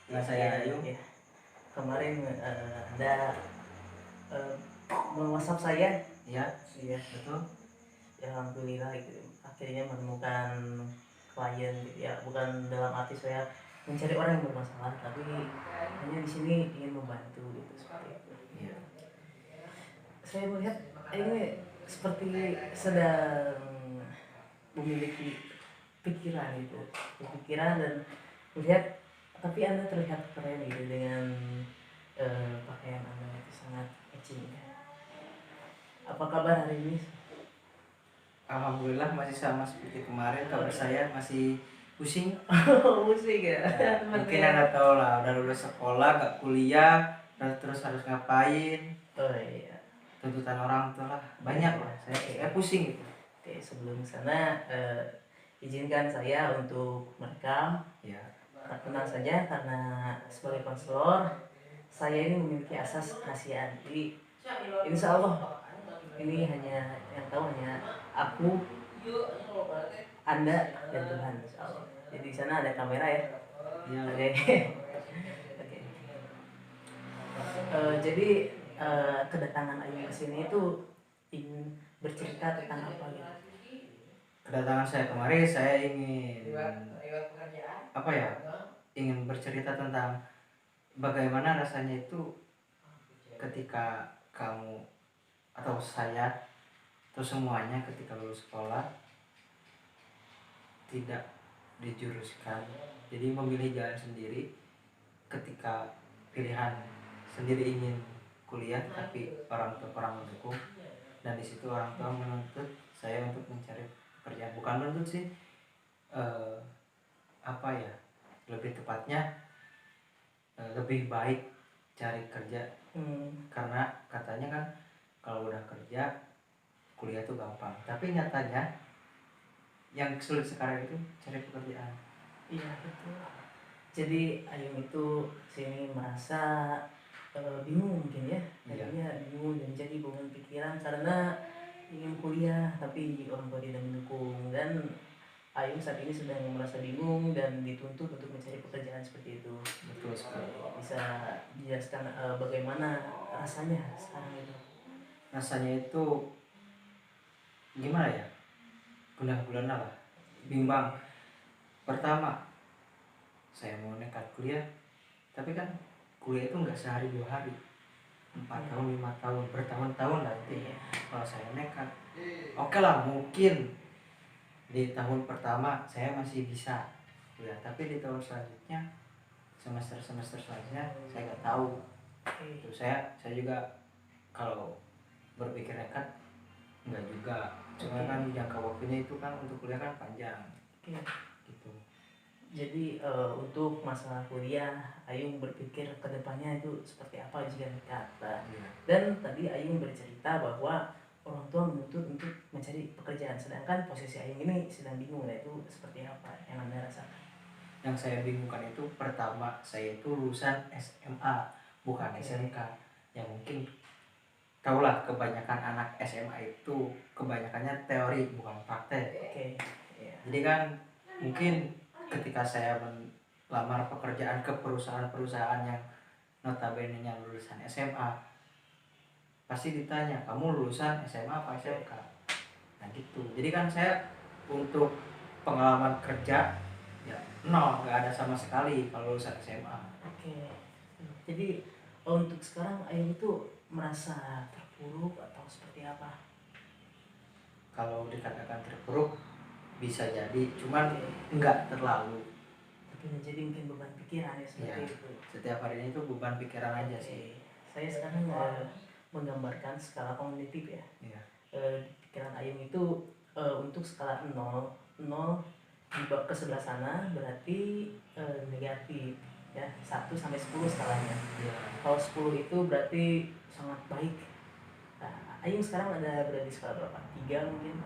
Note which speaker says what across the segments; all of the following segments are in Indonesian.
Speaker 1: Nah, saya Ayu.
Speaker 2: Ya. Kemarin ada WhatsApp saya.
Speaker 1: Ya,
Speaker 2: Iya.
Speaker 1: betul.
Speaker 2: Ya, alhamdulillah gitu. Akhirnya menemukan klien gitu ya. Bukan dalam arti saya mencari orang yang bermasalah, tapi hanya di sini ingin membantu gitu seperti itu.
Speaker 1: Iya.
Speaker 2: Saya melihat ini seperti sedang memiliki pikiran gitu, pikiran dan melihat, tapi Anda terlihat keren gitu dengan pakaian Anda itu sangat matching. Apa kabar hari ini?
Speaker 1: Alhamdulillah masih sama seperti kemarin. Kabar saya masih pusing.
Speaker 2: Musik ya.
Speaker 1: Mungkin Anda tahu lah, udah lulus sekolah, gak kuliah, terus harus ngapain.
Speaker 2: Oh iya.
Speaker 1: Tuntutan orang tua lah, banyak lah. Saya pusing gitu.
Speaker 2: Oke, sebelum sana izinkan saya untuk merekam.
Speaker 1: Ya.
Speaker 2: Tenang saja, karena sebagai konselor saya ini memiliki asas kerahasiaan. Jadi insya Allah ini hanya yang tahu hanya aku, Anda, dan Tuhan, insya Allah. Jadi di sana ada kamera ya.
Speaker 1: Ya.
Speaker 2: Oke. Oke. Jadi kedatangan Ayu ke sini itu ingin bercerita tentang apa gitu?
Speaker 1: Kedatangan saya kemarin saya ingin apa ya? Ingin bercerita tentang bagaimana rasanya itu ketika kamu atau saya atau semuanya ketika lulus sekolah tidak dijuruskan, jadi memilih jalan sendiri. Ketika pilihan sendiri ingin kuliah tapi orang tua kurang mendukung, dan di situ orang tua menuntut saya untuk mencari pekerjaan, bukan menuntut sih, apa ya, lebih tepatnya lebih baik cari kerja. Karena katanya kan kalau udah kerja kuliah tuh gampang, tapi nyatanya yang sulit sekarang itu cari pekerjaan.
Speaker 2: Iya, betul. Jadi Ayum itu sini merasa bingung mungkin ya. Tadinya bingung dan jadi beban pikiran karena ingin kuliah tapi orang tua tidak mendukung, dan Ayum saat ini sedang merasa bingung dan dituntut untuk mencari pekerjaan seperti itu.
Speaker 1: Betul sekali.
Speaker 2: Bisa dijelaskan bagaimana rasanya sekarang itu?
Speaker 1: Rasanya itu gimana ya, bulan-bulan lah, bimbang. Pertama saya mau nekat kuliah, tapi kan kuliah itu nggak sehari 2 hari, 4 tahun 5 tahun, bertahun-tahun nanti. Kalau saya nekat, oke lah, mungkin di tahun pertama saya masih bisa kuliah, tapi di tahun selanjutnya, semester selanjutnya saya nggak tahu. Itu saya juga kalau berpikir nekat enggak juga, cuma kan jangka waktunya itu kan untuk kuliah kan panjang. Gitu.
Speaker 2: Jadi untuk masalah kuliah, Ayung berpikir ke depannya itu seperti apa jika kata. Dan tadi Ayung bercerita bahwa orang tua menuntut untuk mencari pekerjaan, sedangkan posisi Ayung ini sedang bingung. Nah, itu seperti apa yang Anda rasakan?
Speaker 1: Yang saya bingungkan itu, pertama saya itu lulusan SMA bukan SMK. Yang mungkin tahulah, kebanyakan anak SMA itu kebanyakannya teori bukan praktek. Jadi kan mungkin ketika saya melamar pekerjaan ke perusahaan-perusahaan yang notabene-nya lulusan SMA, pasti ditanya, kamu lulusan SMA apa SMK? Nah gitu. Jadi kan saya untuk pengalaman kerja ya nol, nggak ada sama sekali kalau lulusan SMA.
Speaker 2: Jadi untuk sekarang Ayung itu merasa terpuruk atau seperti apa?
Speaker 1: Kalau dikatakan terpuruk bisa jadi, cuman enggak terlalu.
Speaker 2: Tapi menjadi mungkin beban pikiran ya seperti itu.
Speaker 1: Setiap harinya itu beban pikiran aja sih.
Speaker 2: Saya sekarang menggambarkan skala kognitif ya. Pikiran Ayung itu untuk skala 0 ke sebelah sana berarti negatif ya, 1 sampai 10 skalanya. Kalau 10 itu berarti sangat baik. Nah, Ayung sekarang ada berada di skala berapa? 3 mungkin?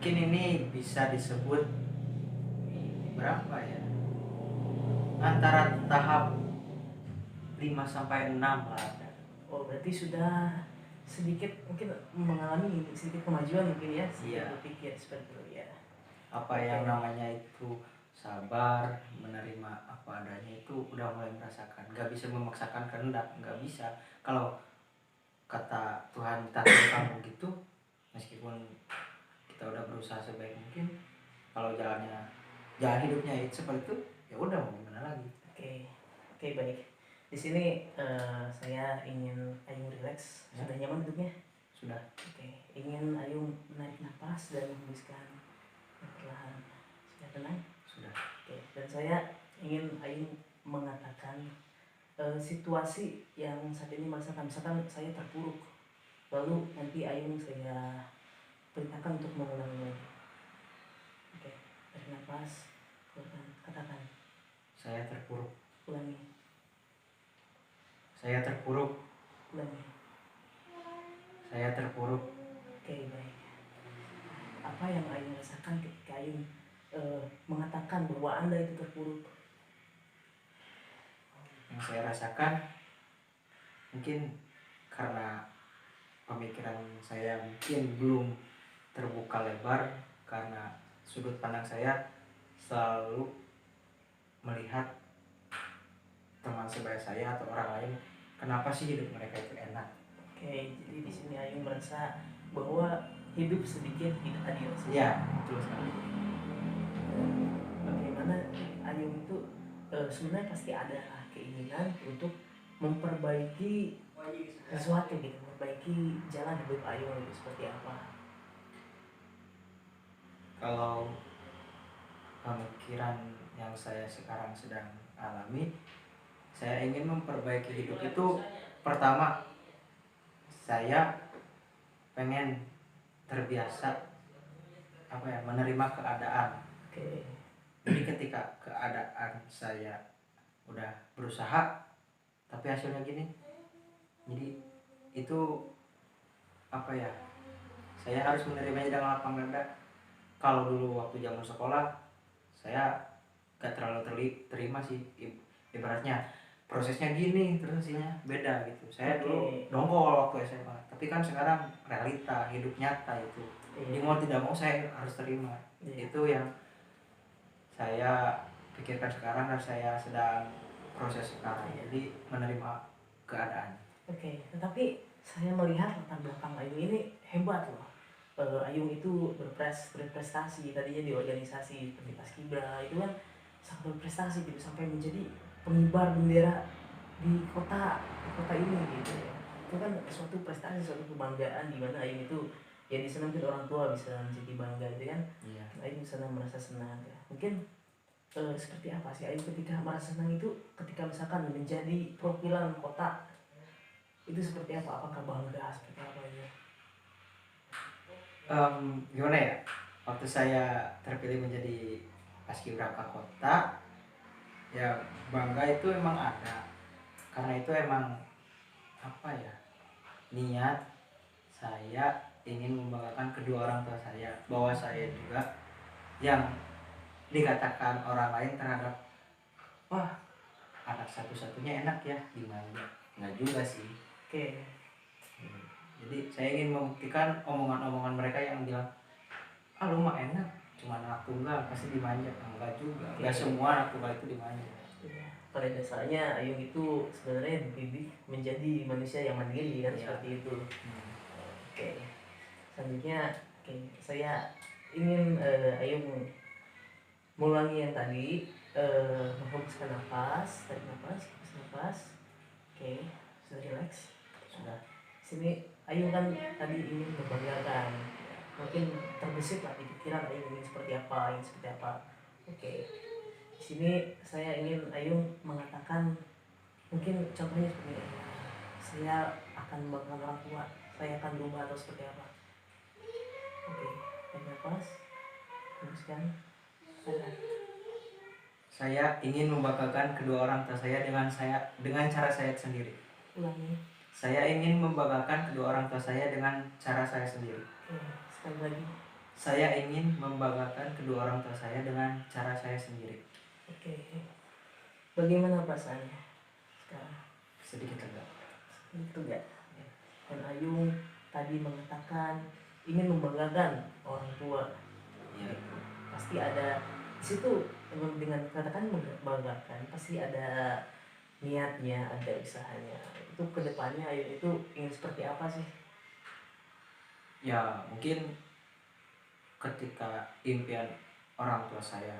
Speaker 1: Mungkin ini bisa disebut berapa ya? Antara tahap 5 sampai 6 lah.
Speaker 2: Oh, berarti sudah sedikit mungkin mengalami sedikit kemajuan mungkin ya, berpikir seperti itu ya.
Speaker 1: Apa yang namanya itu sabar, menerima apa tuh udah mulai merasakan. Gak bisa memaksakan kehendak, gak bisa. Kalau kata Tuhan takdir kamu gitu, meskipun kita udah berusaha sebaik mungkin, kalau jalan hidupnya itu seperti itu, ya udah mau gimana lagi.
Speaker 2: Oke, baik. Di sini saya ingin Ayung relax. Sudah nyaman duduknya?
Speaker 1: Sudah.
Speaker 2: Oke, ingin Ayung menarik nafas dan menghembuskan perlahan. Sudah tenang?
Speaker 1: Sudah.
Speaker 2: Oke, dan saya ingin Ayung mengatakan situasi yang saat ini merasakan, misalkan saya terpuruk, lalu nanti Ayung saya perintahkan untuk mengulangi lagi. Oke, tarik nafas, keluarkan, katakan.
Speaker 1: Saya terpuruk.
Speaker 2: Ulangi.
Speaker 1: Saya terpuruk.
Speaker 2: Ulangi.
Speaker 1: Saya terpuruk.
Speaker 2: Oke, baik. Apa yang Ayung rasakan ketika Ayung mengatakan bahwa Anda itu terpuruk?
Speaker 1: Yang saya rasakan mungkin karena pemikiran saya mungkin belum terbuka lebar, karena sudut pandang saya selalu melihat teman sebaya saya atau orang lain, kenapa sih hidup mereka itu enak.
Speaker 2: Oke, jadi di sini Ayung merasa bahwa hidup sedikit tidak adil.
Speaker 1: Iya, betul sekali.
Speaker 2: Bagaimana Ayung itu sebenarnya pasti ada keinginan untuk memperbaiki sesuatu gitu, memperbaiki jalan hidup Ayung itu seperti apa?
Speaker 1: Kalau pemikiran yang saya sekarang sedang alami, saya ingin memperbaiki hidup itu, pertama saya pengen terbiasa menerima keadaan.
Speaker 2: Oke.
Speaker 1: Jadi ketika keadaan saya udah berusaha tapi hasilnya gini, jadi itu saya harus menerimanya dengan lapang dada. Kalau dulu waktu zaman sekolah saya gak terlalu terima sih, ibaratnya prosesnya gini terus hasilnya beda gitu. Saya dulu dongkol waktu SMA, tapi kan sekarang realita hidup nyata itu. Jadi mau tidak mau saya harus terima. Itu yang saya pikirkan sekarang dan saya sedang proses sekarang. Jadi menerima keadaan.
Speaker 2: Oke, tetapi saya melihat latar belakang Ayung ini hebat loh. Ayung itu berprestasi tadinya di organisasi seperti Paskibra, itu kan sangat berprestasi gitu, sampai menjadi pengibar bendera di kota ini gitu ya. Itu kan suatu prestasi, suatu kebanggaan di mana Ayung itu ya disenangi orang tua, bisa menjadi bangga gitu kan.
Speaker 1: Iya.
Speaker 2: Ayung senang, merasa senang ya. Mungkin seperti apa sih Ayung ketika merasa senang itu, ketika misalkan menjadi perwakilan kota itu seperti apa? Apakah bangga seperti apa ya?
Speaker 1: Gimana ya, waktu saya terpilih menjadi paskibraka kota, ya bangga itu emang ada, karena itu emang niat saya ingin membanggakan kedua orang tua saya, bahwa saya juga yang dikatakan orang lain terhadap, wah anak satu-satunya enak ya dimanja, nggak juga sih.
Speaker 2: Oke.
Speaker 1: Jadi saya ingin membuktikan omongan-omongan mereka yang bilang, lu mah enak, cuma anak tunggal pasti dimanja. Enggak juga, enggak semua anak tunggal itu dimanja.
Speaker 2: Pada dasarnya Ayung itu sebenarnya dididik menjadi manusia yang mandiri kan, seperti itu. Oke. Selanjutnya saya ingin Ayung mengulangi yang tadi, menghembuskan nafas, tarik nafas, hembus nafas. Oke, sudah relax?
Speaker 1: Sudah.
Speaker 2: Sini Ayung kan tadi ingin membanggakan, mungkin terbesit lah di pikiran Ayung ingin seperti apa, Oke, di sini saya ingin Ayung mengatakan, mungkin contohnya seperti ini, saya akan membanggakan orang tua, saya akan berubah atau seperti apa. Oke, tarik nafas, hembuskan.
Speaker 1: Saya ingin membanggakan kedua orang tua saya dengan cara saya sendiri.
Speaker 2: Ulangi.
Speaker 1: Saya ingin membanggakan kedua orang tua saya dengan cara saya sendiri.
Speaker 2: Sekali lagi.
Speaker 1: Saya ingin membanggakan kedua orang tua saya dengan cara saya sendiri.
Speaker 2: Oke. Bagaimana perasaannya sekarang?
Speaker 1: Sedikit lega.
Speaker 2: Itu enggak. Dan Ayung tadi mengatakan ingin membanggakan orang tua.
Speaker 1: Iya.
Speaker 2: Pasti ada di situ dengan katakan membanggakan pasti ada niatnya, ada usahanya. Itu kedepannya Ayun itu ingin seperti apa sih?
Speaker 1: Ya mungkin ketika impian orang tua saya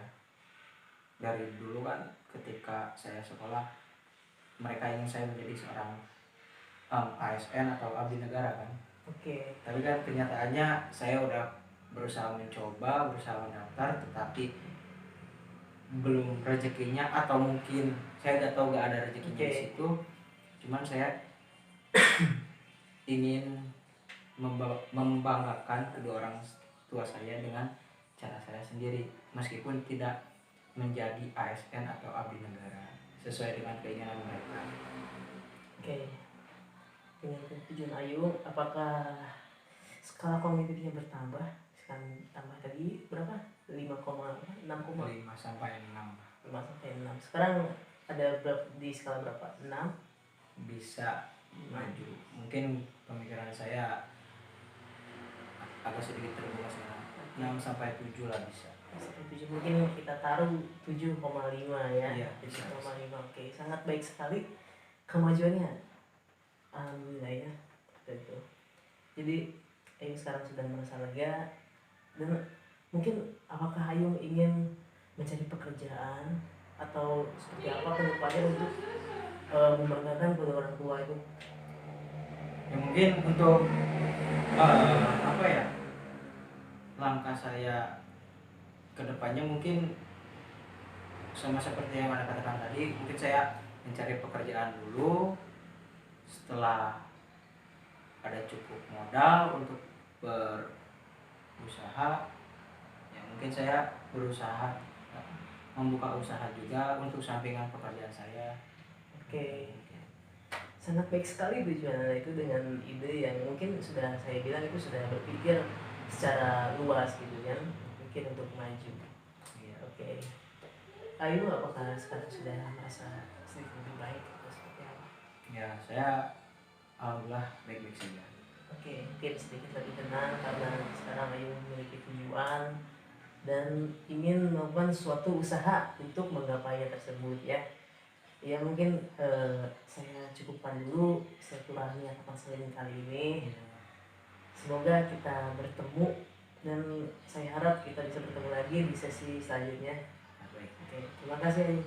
Speaker 1: dari dulu kan, ketika saya sekolah mereka ingin saya menjadi seorang ASN atau abdi negara kan.
Speaker 2: Oke.
Speaker 1: Tapi kan kenyataannya saya udah berusaha mencoba, berusaha mendaftar, tetapi belum rezekinya, atau mungkin saya nggak tahu, nggak ada rezekinya di situ. Cuman saya ingin membanggakan kedua orang tua saya dengan cara saya sendiri, meskipun tidak menjadi ASN atau abdi negara sesuai dengan keinginan mereka.
Speaker 2: Oke. Dengan tujuan Ayung, apakah skala kognitifnya bertambah? Sekarang tambah tadi berapa? 5,6
Speaker 1: sampai 6.
Speaker 2: 5 sampai 6. Sekarang ada berapa, di skala berapa? 6?
Speaker 1: Bisa maju. Mungkin pemikiran saya agak sedikit terbuka sekarang. 6 sampai 7 lah bisa.
Speaker 2: Sampai 7 mungkin kita taruh 7,5 ya.
Speaker 1: Iya,
Speaker 2: 7,5. Oke, sangat baik sekali kemajuannya. Alhamdulillah ya. Betul. Jadi Ayung sekarang sudah merasa lega, dan mungkin apakah Ayung ingin mencari pekerjaan atau seperti apa ke depannya untuk membanggakan kedua orang tua itu?
Speaker 1: Ya mungkin untuk apa ya, langkah saya ke depannya mungkin sama seperti yang Anda katakan tadi. Mungkin saya mencari pekerjaan dulu, setelah ada cukup modal untuk berusaha, ya mungkin saya berusaha membuka usaha juga untuk sampingan pekerjaan saya.
Speaker 2: Oke. Sangat baik sekali tujuan Anda itu, dengan ide yang mungkin sudah saya bilang itu sudah berpikir secara luas gitu kan, mungkin untuk maju.
Speaker 1: Iya.
Speaker 2: Oke. Ayu, apakah sekarang sudah merasa sedikit lebih baik atau seperti apa?
Speaker 1: Ya, saya alhamdulillah baik-baik saja.
Speaker 2: Oke, mungkin sedikit lebih tenang karena sekarang Ayu memiliki tujuan dan ingin melakukan suatu usaha untuk menggapainya tersebut ya. Ya mungkin saya cukupkan dulu silaturahmi akan seling kali ini. Semoga kita bertemu, dan saya harap kita bisa bertemu lagi di sesi selanjutnya.
Speaker 1: Baik.
Speaker 2: Oke, terima kasih.